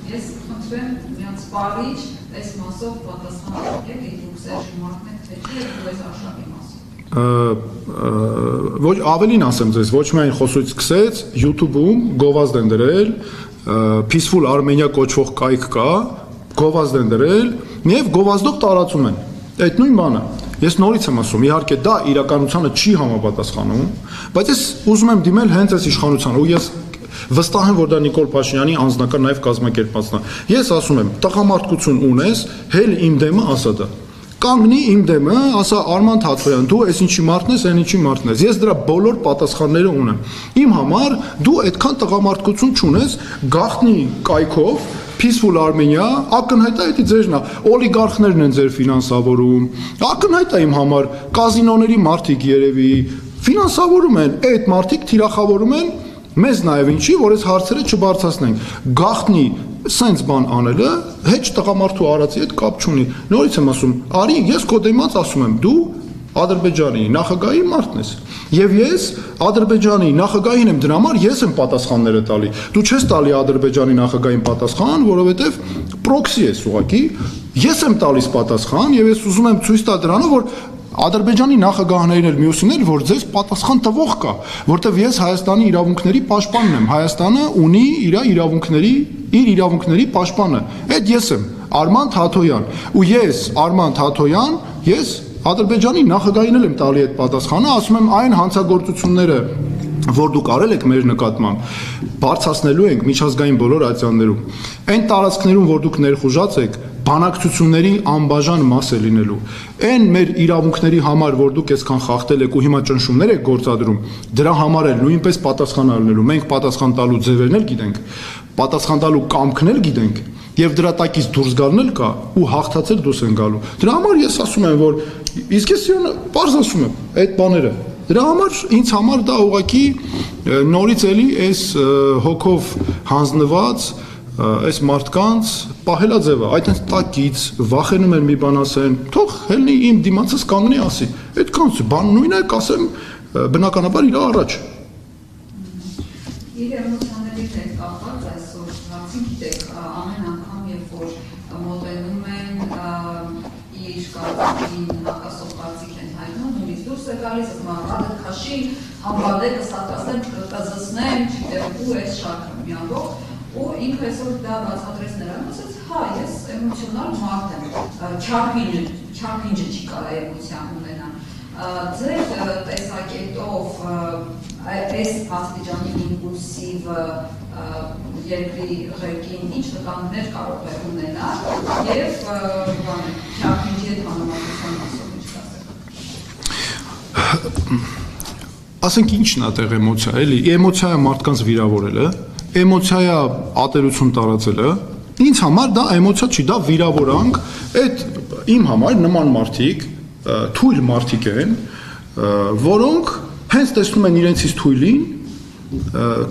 Ես խնդրեմ միած սպառիչ այս մասով պատասխանատու եք, դուք Սերժի մարդն եք, թե չի եք այս արշավի մասով։ Ոչ ավելին ասեմ ձեզ, ոչ միայն խոսույց սկսեց, YouTube-ում գովազդ են դրել, Peaceful Armenia կոչվող կայք կա, գովազդ են դրել, եւ գովազդով տարածում են։ Այդ նույն բանը։ Ես նորից եմ ասում, իհարկե դա իրականությանը չի համապատասխանում, բայց ես ուզում եմ դիմել հենց այս իշխանությանը, ու ես վստահ եմ, որ դա Նիկոլ Փաշինյանի անձնական նաև կազմակերպվածն է։ Ես ասում եմ, տղամարդկություն ունես, հել իմ դեմը ասա դա։ Կանգնի իմ դեմը, ասա Արման Թաթոյան, դու այս ինչի մարդն ես, այն ինչի մարդն ես։ Ես դրա բոլոր պատասխանները ունեմ։ Իմ համար դու այդքան տղամարդկություն չունես, գաղտնի կայքով Peaceful Armenia, ակնհայտ է դա ձերն է, օլիգարխներն են ձեր ֆինանսավորում, ակնհայտ է իմ համար, կազինոների մարդիկ երևի ֆինանսավորում են, այդ մարդիկ թիրախավորում են մեզ նաև ինչի, որ այս հարցերը չբարձրացնենք։ Գաղտնի սենց բան անելը հեչ տղամարդու արածի հետ կապ չունի։ Նորից եմ ասում, արի, ես քո դեմից ասում եմ, դու Ադրբեջանի նախագահի մարդն ես։ Եվ ես Ադրբեջանի նախագահին եմ դրա համար ես եմ պատասխանները տալի։ Դու չես տալի Ադրբեջանի նախագահին պատասխան, որովհետև պրոքսի ես ուղղակի։ Ես եմ տալիս պատասխան եւ ես ուզում եմ ցույց տալ դրանով, որ Ադրբեջանի նախագահներն էլ մյուսին էլ որ ձեզ պատասխան տվող կա, որտեվ ես Հայաստանի իրավունքների պաշտպանն եմ։ Հայաստանը ունի իր իրավունքների պաշտպանը։ Այդ ես եմ, Արման Թաթոյան։ Ու ես Արման Թաթոյան, ես Ադրբեջանի նախագահին էլ եմ տալի այդ պատասխանը, ասում եմ այն հանցագործությունները, որ դուք արել եք մեր նկատմամբ, բարձրացնելու ենք միջազգային բոլոր ատյաններում։ Այն տարածքներում, որ դուք ներխուժած եք, բանակցությունների անբաժան մաս է լինելու։ Այն մեր իրավունքների համար, որ դուք այսքան խախտել եք ու հիմա ճնշումներ եք գործադրում, դրա համար էլ նույնպես պատասխան առնելու։ Մենք պատասխան տալու ձևերն էլ գիտենք, պատասխան տալու կամքն էլ գիտենք, եւ դրա տակից դուրս գալն էլ կա ու հաղթացել դուրս են գալու։ Դրա համար ես ասում եմ, որ իսկ ես պարզ ասում եմ այդ բաները։ Դրա համար ինձ համար դա ուղղակի նորից էլի այս հոգով հանձնված այս մարդկանց պահելաձևը, այդտենց տակից վախենում են մի բան ասեն, թող հելնի իմ դիմացս կանգնի ասի։ Այդքան բան նույնն է, կասեմ բնականաբար իր առաջ։ Իր էմոցիաներից հետ կապված այսօր հարցին գիտեք, ամեն անգամ երբ որ մոտենում են իր կարծիքին հակասող կարծիք են հայտնում, նույնիսկ դուրս է գալիս, ասում Ռադետ Քաշին, համբադել, կստատկացնեմ, կզսնեմ, չգիտեմ ու այս շարքը միանող, ու ինքը այսօր դա բացատրեց նրան, ասաց, հա, ես էմոցիոնալ մարդ եմ, չարփինջը չի կարա էմոցիան ունենա։ Ձեր տեսակետով այս աստիճանի իմպուլսիվ երկրի ղեկին ինչ վտանգներ կարող է ունենալ եւ չարփինջի հետ համեմատության մասով ինչ կասեք։ Ասենք ինչն է այդտեղ էմոցիա, էլի, էմոցիա մարդկանց վիրավորելը, էմոցիա ատելություն տարածելը, ինձ համար դա էմոցիա չի, դա վիրավորանք, այդ իմ համար նման մարդիկ, թույլ մարդիկ են, որոնք հենց տեսնում են իրենցից թույլին,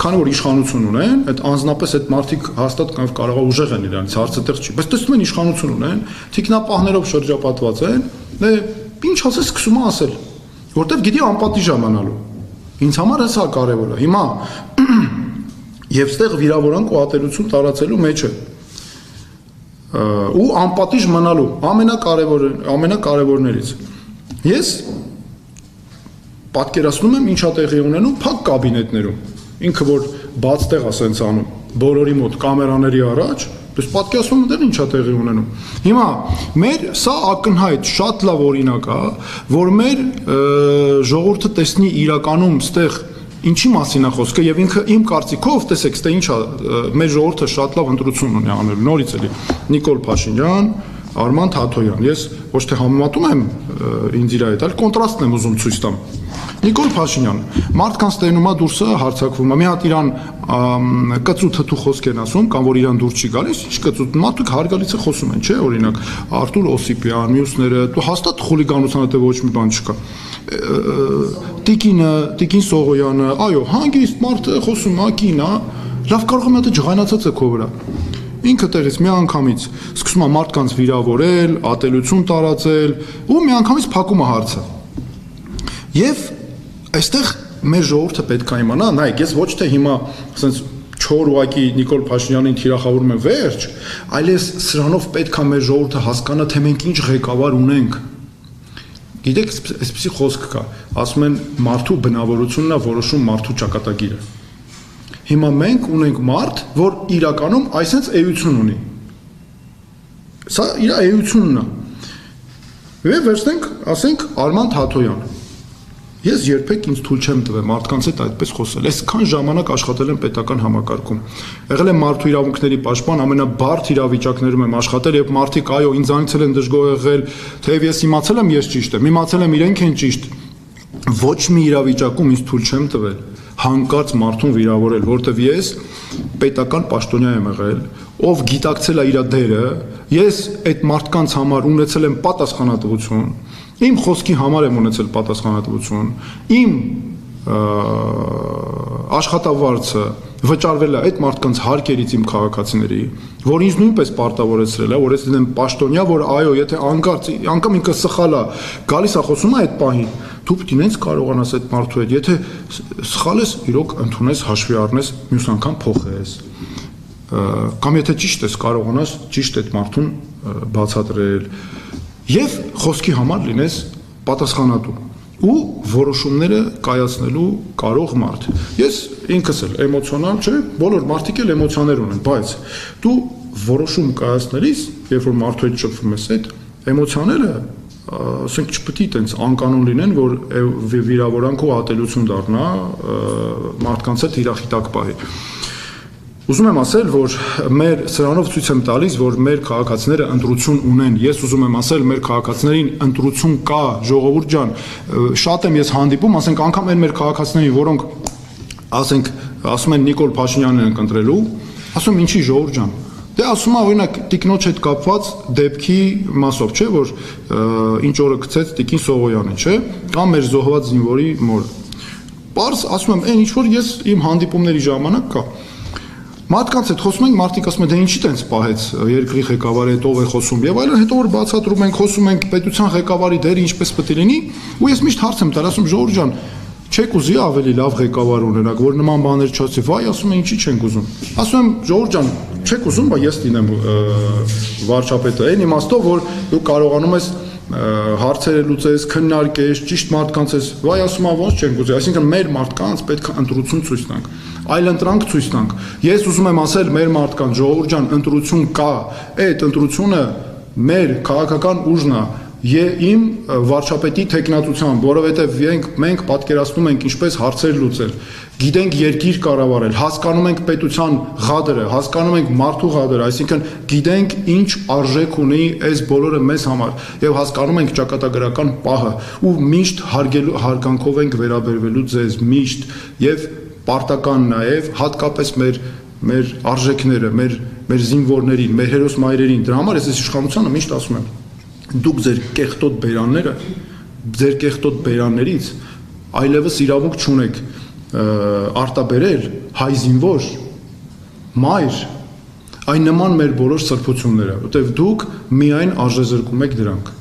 քանի որ իշխանություն ունեն, այդ անձնապես այդ մարդիկ հաստատ կարող է ուժեղ են իրանից, հարցը տեղ չի, բայց տեսնում են իշխանություն ունեն, թիկնապահներով շրջապատված են, ինչ ասես սկսում է ասել, որտեվ գիտի անպատիժ ամանալու։ Ինձ համար հեսա կարևորը։ Հիմա եւ ստեղ վիրավորանք ու ատելություն տարածելու մեջ է։ Ու անպատիժ մնալու ամենակարևորներից։ Ես պատկերացնում եմ ինչա տեղի ունենում փակ կաբինետներում։ Ինքը որ բաց տեղ ասենց անում, բոլորի մոտ կամերաների առաջ, դες պատկերացնում եմ դեռ ինչա տեղի ունենում։ Հիմա մեր սա ակնհայտ շատ լավ օրինակ է, որ մեր ժողովուրդը տեսնի իրականում ստեղ ինչի մասին է խոսքը եւ ինքը իմ կարծիքով տեսեք, ստե ինչա մեր ժողովուրդը շատ լավ ընտրություն ունի անելու։ Նորից էլի Նիկոլ Փաշինյան, Արման Թաթոյան։ Ես ոչ թե համեմատում եմ ինձ իր հետ, այլ կոնտրաստն եմ ուզում ցույց տամ։ Նիկոլ Փաշինյան, մարդկանց տենում է դուրսը հարձակվում է։ Մի հատ իրան կծու թթու խոսք են ասում, կամ որ իրան դուրս չի գալիս, ինչ կծու, մարդիկ հարգալիցը խոսում են, չէ՞, օրինակ Արտուր Օսիպյան, մյուսները, դու հաստատ խուլիգանության հետ ոչ մի բան չկա։ Տիկին Սողոյանը, այո, հանգիստ մարդը խոսում է, կին է, լավ կարող եմ դա ջղայնացած է քո վրա։ Ինքը տեղից մի անգամից սկսում է մարդկանց վիրավորել, ատելություն տարածել ու մի անգամից փակում է հարցը։ Եվ այստեղ մեր ժողովուրդը պետք է իմանա, նայեք, ես ոչ թե հիմա ասենց չոր ուղակի Նիկոլ Փաշինյանին թիրախավորում են վերջ, այլ ես սրանով պետք է մեր ժողովուրդը հասկանա, թե մենք ինչ ղեկավար ունենք։ Գիտեք, այսպեսի խոսք կա, ասում են մարդու բնավորությունն է որոշում մարդու ճակատագիրը։ Հիմա մենք ունենք մարդ, որ իրականում այսպես էություն ունի։ Սա իր էությունն է։ Եվ վերցնենք, ասենք Արման Թաթոյան։ Ես երբեք ինձ թույլ չեմ տվել մարդկանց հետ այդպես խոսել։ Այսքան ժամանակ աշխատել եմ պետական համակարգում։ Եղել եմ մարդու իրավունքների պաշտպան, ամենաբարդ իրավիճակներում եմ աշխատել, եւ մարդիկ այո, ինձանից էլ են դժգոհ եղել, թեև ես իմացել եմ ես ճիշտ եմ, իմացել եմ իրենք են ճիշտ։ Ոչ մի իրավիճակում ինձ թույլ չեմ տվել հանկարծ մարդուն վիրավորել, որտեվ ես պետական պաշտոնյա եմ եղել, ով գիտակցել է իր դերը, ես այդ մարդկանց համար ունեցել եմ պատասխանատվություն, իմ խոսքի համար եմ ունեցել պատասխանատվություն, իմ աշխատավարձը վճարվել է այդ մարդկանց հարկերից իմ քաղաքացիների, որ ինձ նույնպես պարտավորեցրել է, որ ես դեմ պաշտոնյա, որ այո, եթե անկարծ անգամ ինքը սխալ է, գալիս է խոսում է այդ պահին, դու պետք է ինձ կարողանաս այդ մարդու հետ, եթե սխալ ես, իրոք ընդունես, հաշվի առնես, մյուս անգամ փոխես։ Կամ եթե ճիշտ ես, կարողանաս ճիշտ այդ մարդուն բացատրել եւ խոսքի համար լինես պատասխանատու ու որոշումները կայացնելու կարող մարդ։ Ես ինքս էլ էմոցիոնալ չէ, բոլոր մարդիկ էլ էմոցիաներ ունեն, բայց դու որոշում կայացնելիս, երբ որ մարդու հետ շփվում ես, այդ էմոցիաները, ասենք չպետք է տենց անկանոն լինեն, որ վիրավորանք ու ատելություն դառնա մարդկանց հետ իրախի տակ պահի։ Ուզում եմ ասել, որ մեր սրանով ցույց եմ տալիս, որ մեր քաղաքացիները ընտրություն ունեն։ Ես ուզում եմ ասել, մեր քաղաքացիներին ընտրություն կա, ժողովուրդ ջան, շատ եմ ես հանդիպում, ասենք անգամ այն մեր քաղաքացիներին, որոնք ասենք ասում են Նիկոլ Փաշինյանն են ընտրելու, ասում ինչի ժողովուրդ ջան։ Դե ասում է օրինակ տիկնոջ հետ կապված դեպքի մասով, չէ, որ ինչ օրը գցեց Տիկին Սողոյանը, չէ, կամ մեր զոհված զինվորի մորը։ Պարզ ասում եմ, այն ինչ որ ես իմ հանդիպումների ժամանակ կա մարդկանց հետ խոսում ենք, մարդիկ ասում են, դե ինչի տենց պահեց երկրի ղեկավարը, հետ ով է խոսում եւ այլն, հետո որ բացատրում ենք, խոսում ենք պետության ղեկավարի դերը ինչպես պետք է լինի, ու ես միշտ հարց եմ տալ, ասում ժողովուրդ ջան, չեք ուզի ավելի լավ ղեկավար ունենաք, որ նման բաներ չասի, վայ, ասում են, ինչի չենք ուզում։ Ասում եմ, ժողովուրդ ջան, չեք ուզում, բայց ես լինեմ վարչապետը, այն իմաստով, որ դու կարողանում ես հարցերը լուծես, քննարկես, ճիշտ մարդկանց ես, վայ, ասում եմ, ոնց չենք ուզի, այսինքն մեր մարդկանց պետք է ընտրություն ցույց տանք, այլ ընտրանք ցույց տանք։ Ես ուզում եմ ասել մեր մարդկանց, ժողովուրդ ջան, ընտրություն կա, այդ ընտրությունը մեր քաղաքական ուժն է, իմ վարչապետի տեխնատությամբ, որովհետև մենք պատկերացնում ենք ինչպես հարցեր լուծել, գիտենք երկիր կառավարել, հասկանում ենք պետության ղադրը, հասկանում ենք մարդու ղադրը, այսինքն գիտենք ինչ արժեք ունի այս բոլորը մեզ համար եւ հասկանում ենք ճակատագրական պահը ու միշտ հարգանքով ենք վերաբերվելու ձեզ միշտ եւ պարտական նաեւ հատկապես մեր արժեքները, մեր զինվորներին, մեր հերոս մայրերին, դրա համար ես իշխանությանը միշտ ասում եմ դուք ձեր կեղտոտ բերանները, ձեր կեղտոտ բերաններից այլևս իրավունք չունեք արտաբերել հայ զինվոր, մայր, այն նման մեր բոլոր սրբությունները, որտեղ դուք միայն արժեզրկում եք դրանք։